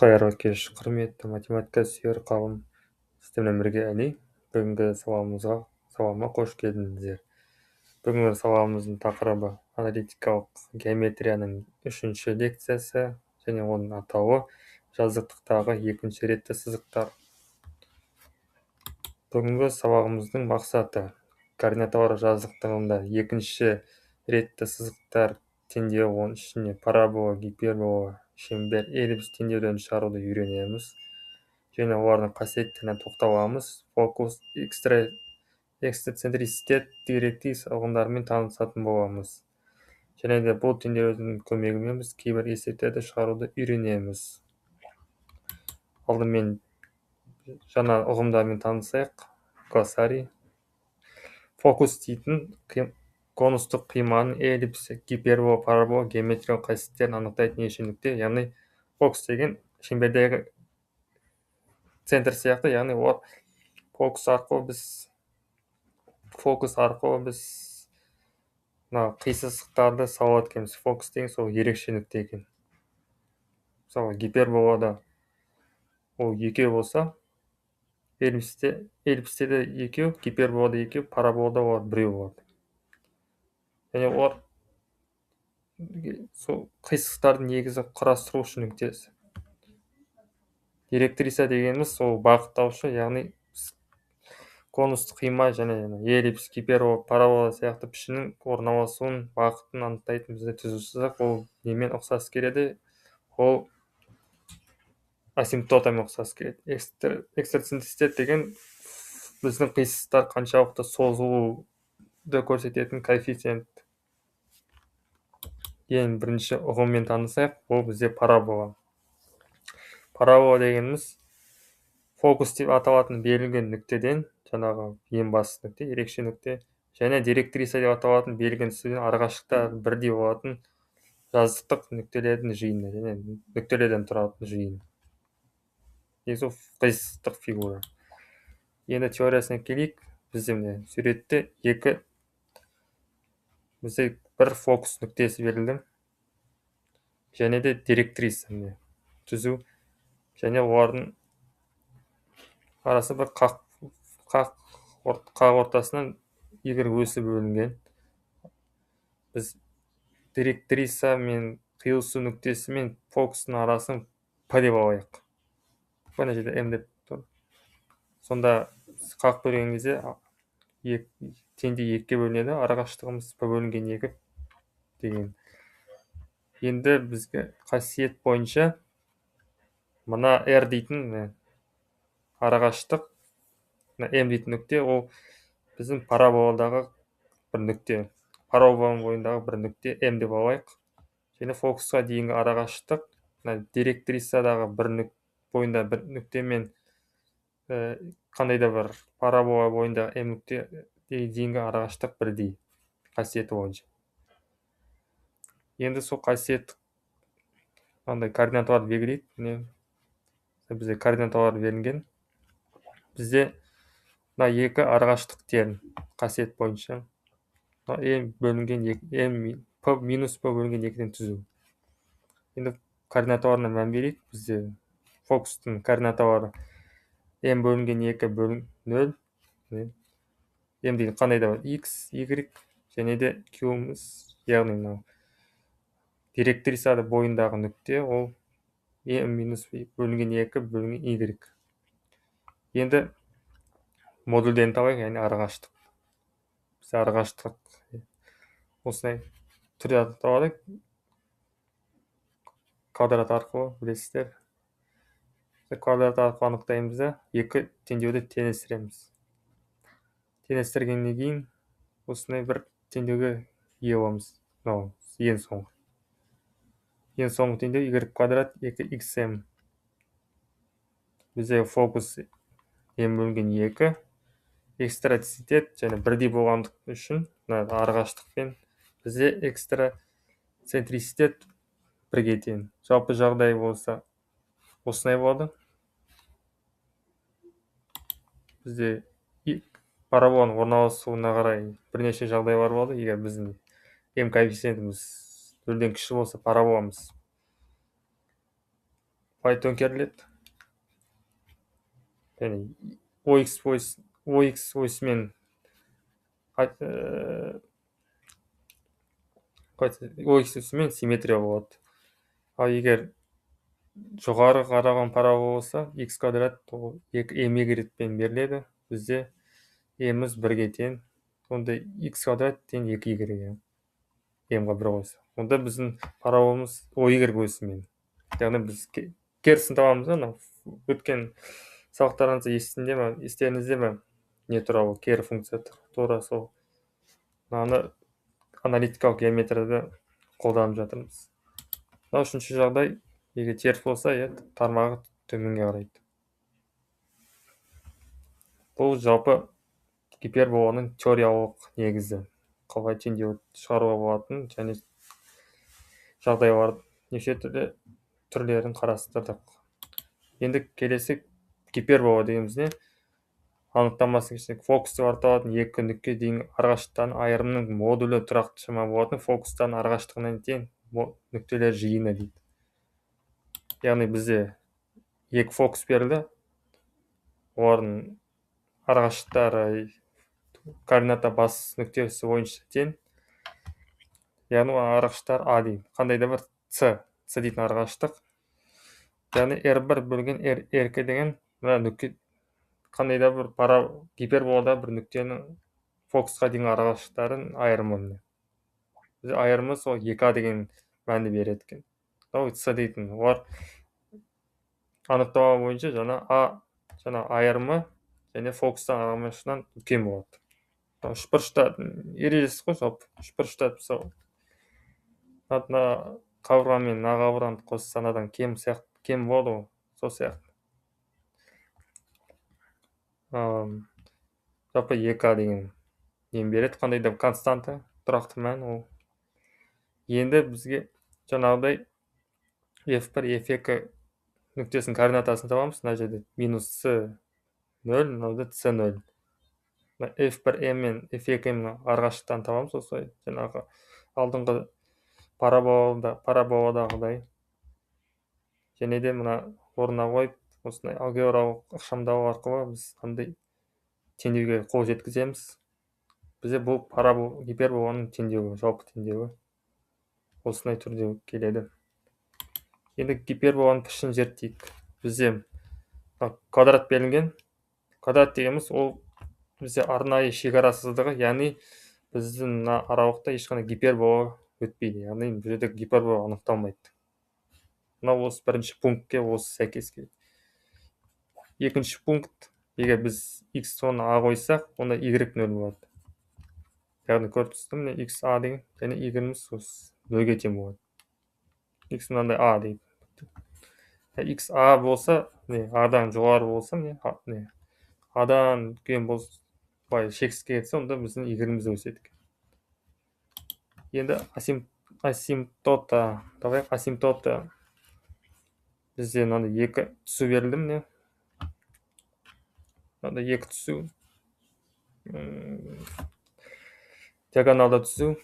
Қайырлы кеш, құрметті математика сүйер қауым. Сіздермен бірге Әли. Бүгінгі сабағыма қош келдіңіздер. Бүгінгі сабағымыздың тақырыбы аналитикалық геометрияның 3-ші лекциясы және оның атауы жазықтықтағы екінші ретті сызықтар. Бүгінгі сабағымыздың мақсаты координаталар жазықтығында екінші ретті сызықтар теңдеуі, оның ішіне парабола, гипербола, шеңбер, эллипс теңдеуден шығаруды үйренеміз. Және олардың қасиеттеріне тоқталамыз. Фокус, эксцентриситет, директриса ұғымдарымен танысатын боламыз. Және де бұл теңдеудің көмегімен біз кейбір есептерді шығаруды үйренеміз. Алдымен жаңа ұғымдармен танысайық. Глоссарий. Фокус дейтін конустық қиманың эллипс, гипербола, парабола геометриялық қасиеттерін анықтайтын еші нүкте. Яғни фокус деген шеңбердегі центр сияқты, яғни ол фокус арқылы біз қисықтарды сала өткенбіз. Фокус деген сол ерекше нүкте екен. Мысалы гиперболада ол екеу болса, эллипсте де екеу, гиперболада екеу, параболада олар біреу болады. Және олар сол қисықтардың негізі құрастырушы нүктесі. Директриса дегеніміз сол бағыттаушы, яғни конусты қима және эллипс, гипербола, парабола сияқты пішіннің орналасуын, бағытын анықтайтын бізде түзу сызық. Ол немен ұқсас келеді? Ол асимптотамен ұқсас келеді. Эксцентриситет деген біздің қисықтар қаншалықты созылуды көрсететін коэффициент. Ең бірінші ұғыммен танысайық, ол бізде парабола. Парабола дегеніміз фокус деп аталатын берілген нүктеден, жаңағы ең басты нүкте, ерекше нүкте, және директриса деп аталатын берілген нүктеден арақашықта бірдей болатын жазықтық нүктелердің жиыны, және нүктелерден тұратын жиын. Сол қисықтық фигура. Енді теориясына келейік. Бізде суретте бізде бір фокус нүктесі берілді, және де директриса түзу, және олардың арасы бір қақ ортасынан егер өсіп бөлінген. Біз директриса мен қиылысу нүктесі мен фокустың арасын П деп алайық. Бұны жерде М деп тұр. Сонда қақ бөлген кезде теңдей 2-ге бөлінеді, арақашықтығымыз П бөлінген 2 деген. Енді бізге қасиет бойынша мына R дейтін арақашықтық, М дейтін нүкте, ол біздің параболадағы бір нүкте. Параболаның бойындағы бір нүкте М деп алайық. Және фокусқа дейінгі арақашықтық директрисадағы бойында бір нүкте мен қандай да бір парабола бойындағы М нүкте дейінгі арақашықтық бірдей қасиеті бойынша. Енді сол қасиет координаталар белгілейді. Бізде координаталар берілген. Бізде екі арақашықтық терін қасиет бойынша М бөлінген 2, П минус П бөлінген 2-ден түзу. Енді координаталарына мән берейік. Бізде фокустың координаталары М бөлінген 2 бөлін 0. М деген қандай да бар X, Y, және де Q'міз, яғни директрисада бойындағы нүкте, ол М минус бөлінген 2 бөлінген Y. Енді модульден табайық, яғни арақашықтық. Біз арақашықтық осындай түрде аталады. Квадрат арқылы білесіздер. Квадрат арқылы анықтаймыз да, екі теңдеуді теңестіреміз. Теңестіргеннен кейін осындай бір теңдеуге ие боламыз. Ең соңғы теңдеу y квадрат 2xm. Бізде фокус М бөлінген 2, эксцентриситет және бірдей болғандық үшін арақашықтықпен бізде эксцентриситет 1-ге тең. Жалпы жағдай болса осындай болады. Бізде параболаның орналасуына қарай бірнеше жағдайлар болады. Егер біздің М коэффициентіміз 0-ден кіші болса, параболамыз бай төңкеріледі. Және OX осымен OX осымен симметрия болады. Ал егер жоғары қараған парабола болса, x квадрат 2m-пен беріледі. Бізде m-іміз 1-ге тең. Онда x квадрат тең 2y. m-ға 1 қойса. Онда біздің параболамыз OY осымен. Яғни біз керісін табамыз. Өткен сабақтарыңызда естеріңізде ме? Не туралы кері функция тура сол. Мынаны аналитикалық геометрияда қолданып жатырмыз. Үшінші жағдай, егер теріс болса, тармағы төменге қарайды. Бұл жалпы гиперболаның теориялық негізі. Қалай теңдеу шығаруға болатын және жағдайлардың неше түрлерін қарастырдық. Енді келесі гипербола дегеніміз не? Анықтамасы фокус деп аталатын екі нүкке дейін арақашықтықтың айырымының модулі тұрақты шама болатын фокустан арақашықтығынан тең нүктелер жиыны дейді. Яғни бізде екі фокус берілді. Олардың арақашықтықтары координата бас нүктесі бойынша тең. Яғни арақашықтықтар А деймін. Қандай да бір С дейтін арақашықтық. Яғни R1 бөлген R2 деген нүкте қандай да бір гиперболада бір нүктенің фокусқа дейін арақашықтықтарын айырымы. Біз айырымы сол 2А деген мәнді береді екен. С дейтін. Олар анықтама бойынша жаңа айырымы және фокустан айырмашылығынан үлкен болады. Үшбұрышта ережесі ғой жалпы. Үшбұрышта мысалы қабырға мен қабырғаны қосса анадан кем болады ғой. Сол сияқты. Жалпы 2А деген нем береді. Қандай да константа, тұрақты мән ол. Енді бізге жаңағыдай F1, F2 нүктесінің координатасын табамыз. Мына жерде минус С0, мынада С0. F1M мен F2M арақашықтықтан табамыз. Осылай жаңағы алдыңғы параболадағыдай. Және де мына орнына қойып, осындай алгебралық ықшамдау арқылы біз қандай теңдеуге қол жеткіземіз. Бізде бұл гиперболаның теңдеуі, жалпы теңдеуі осындай түрде келеді. Енді гиперболаның пішінін зерттейік. Бізде квадрат берілген. Квадрат дегеніміз ол бізде арнайы шекара сызығы, яғни біздің аралықта ешқандай гипербола өтпейді. Яғни бұл жерде гипербола анықталмайды. Мынау осы бірінші пунктке осы сәйкес келеді. Екінші пункт, егер біз x оны А қойсақ, онда y 0 болады. Яғни көріп тұрсыздар ма, x А деген, және y-іміз осы 0-ге тең болады. X мынандай А дейді. X А болса, Адан жоғары болса, Адан үлкен болса, шексізге кетсе, онда біздің y-іміз өседі. Енді асимптота. Бізде мынандай екі түсу берілді ме? Мынандай екі түсу. Диагоналда түсу.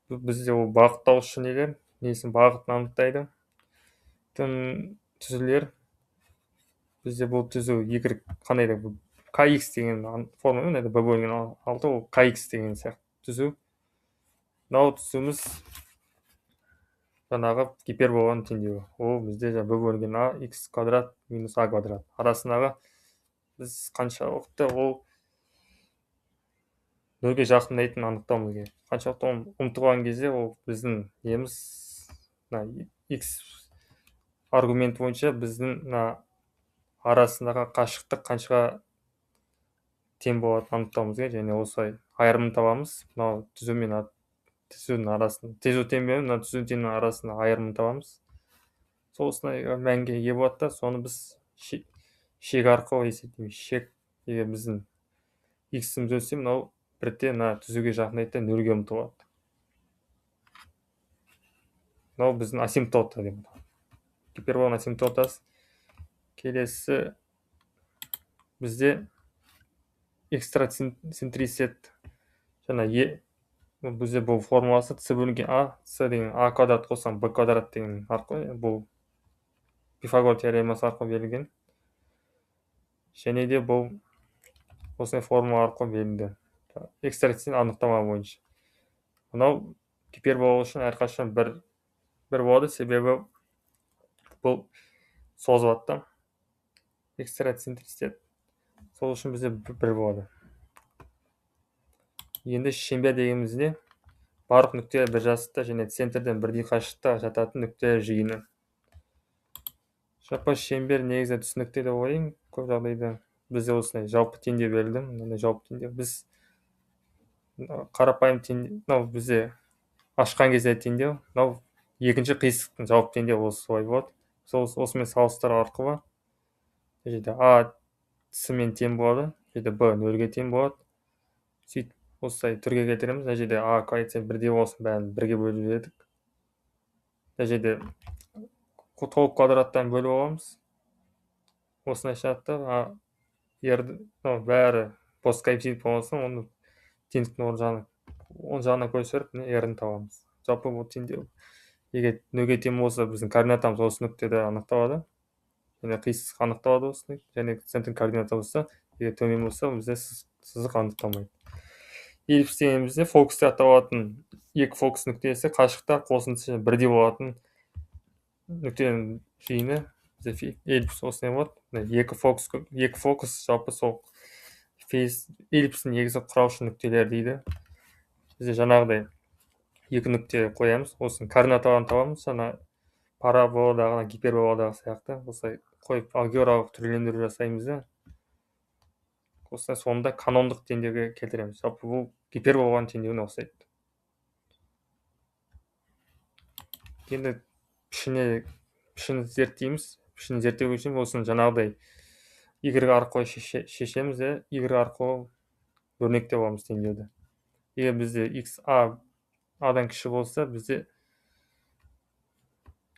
Бізде ол бағыттаушы нелер, несін бағытын анықтайды. Түзулер. Бізде бұл түзу y қандай да kx деген формула, b бөлген 6, ол kx деген сияқты түзу. Мынау түзуіміз жаңағы гиперболаның теңдеуі. Ол бізде b бөлген a x квадрат минус a квадрат. Арасындағы біз қаншалықты ол 0-ге жақындайтынын анықтауымыз керек. Қаншалықты ұмтылған кезде ол біздің неміз x аргумент бойынша біздің арасындағы қашықтық қаншаға тең болатынын анықтауымыз керек, және осылай айырымын табамыз. Мынау түзу мен түзудің арасында, түзу теңбеу мен түзу теңнің арасында айырымын табамыз. Сол осындай мәнге ие болады да, соны біз шек арқылы есептейміз. Шек, егер біздің x-іміз өссе, мынау бірте түзуге жақындайды да 0-ге ұмтылады. Мынау біздің асимптота деп аталады. Гиперболаның асимптотасы. Келесі бізде экстрацентрисет жаңа бізде бұл формуласы С бөлінген А, С деген А квадрат қоссаң Б квадрат деген арқылы бұл Пифагор теоремасы арқылы берілген. Және де бұл осындай формула арқылы берілді. Экстрацияның анықтама бойынша. Мынау гипербола үшін әрқашан бір болады, себебі бұл созылады. Экстрацентриситет. Сол үшін бізде бір болады. Енді шеңбер дегенімізде барлық нүктелер бір жазықта және центрден бірдей қашықтықта жататын нүктелер жиыны. Жалпы шеңбер негізі түсінікті деп ойлаймын. Көп жағдайда бізде осындай жалпы теңдеу берілді. Мынандай жалпы теңдеу. Біз қарапайым теңдеу, мынау бізде ашқан кезде теңдеу, мынау екінші қисықтың жалпы теңдеу осылай болады. Осымен салыстыру арқылы жерде А с-мен тең болады, жерде Б нөлге тең болады. Сөйтіп осылай түрге келтіреміз. Мына жерде А коэффициент бірдей болсын, бәрін бірге бөліп жібердік. Мына жерде толық квадраттан бөліп аламыз. Осындай шартта бәрі бос коэффициент болсын, оны теңдіктің оң жағына көшіріп, r-ін табамыз. Жалпы бұл теңдеу. Егер нөлге тең болса, біздің координатамыз осы нүктеде анықталады. Және қисық анықталады осындай. Және центрдің координаты болса, егер төмен болса, бізде сызық анықталмайды. Эллипс дегенімізде фокус деп аталатын екі фокус нүктесі қашықта қосындысы бірдей болатын нүктенің жиыны. Бізде эллипс осындай болады. Екі фокус жалпы сол эллипстің негізі құраушы нүктелер дейді. Бізде жаңағыдай екі нүкте қоямыз. Осының координаталарын табамыз. Жаңа параболадағы, гиперболадағы сияқты осылай қойып алгебралық түрлендіру жасаймыз да. Осылай соңында канондық теңдеуге келтіреміз. Жалпы бұл гиперболаның теңдеуіне ұқсайды. Енді пішіні зерттейміз. Пішіні зерттеу үшін осыны жаңағыдай y арқылы шешеміз де, y арқылы өрнектеп аламыз теңдеуді. Егер бізде x a-дан кіші болса, бізде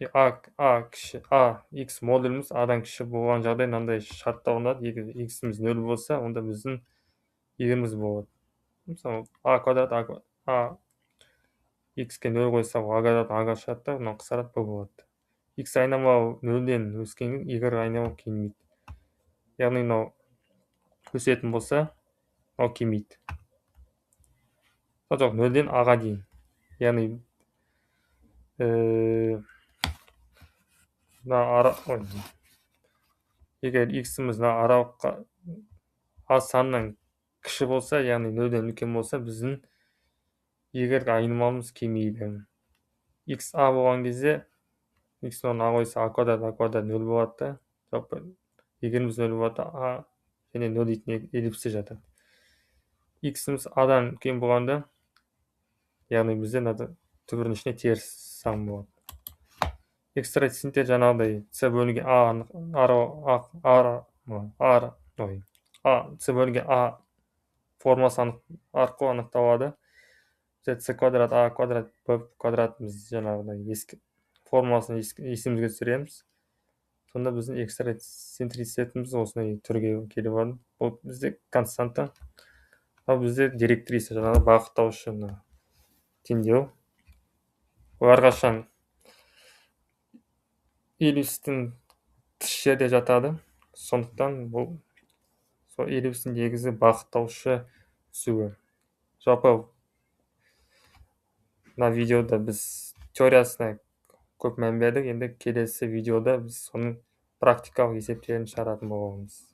x модуліміз a-дан кіші болған жағдай мынандай шартта орындалады. Егер x-іміз 0 болса, онда біздің y-іміз болады. Мысалы, a квадрат x-ке 0 қойса, a квадрат a-ға шартта, мынау қысқарады, b болады. X айнымалы 0-ден өскенге y айнымалы кемейді. Яғни мынау өсетін болса, мынау кемейді. Жоқ, 0-ден a-ға дейін. Яғни егер x-іміз аралыққа a санынан кіші болса, яғни 0-ден үлкен болса, біздің y айнымалымыз кемейді. x a болған кезде, x-ін a қойса, a квадрат 0 болады да. Жалпы y-іміз 0 болады, a және 0 дейтін эллипсте жатады. x-іміз a-дан үлкен болғанда, яғни бізде түбірінің ішіне теріс сан болады. Экстрацентриситет жаңағыдай c бөлінген c бөлінген a формасы арқылы анықталады. c квадрат a квадрат b квадратымыз жаңағыдай формуласын есімізге түсіреміз. Сонда біздің экстрацентриситетіміз осындай түрге келіп алады. Бұл бізде константа. Ал бізде директриса жаңағы бағыттаушы теңдеу. Бұл әрқашан эллипстің тыс жерде жатады. Сондықтан бұл эллипстің негізі бағыттаушы түсуі. Жалпы мына видеода біз теориясына көп мән бердік. Енді келесі видеода біз соның практикалық есептерін шығаратын боламыз.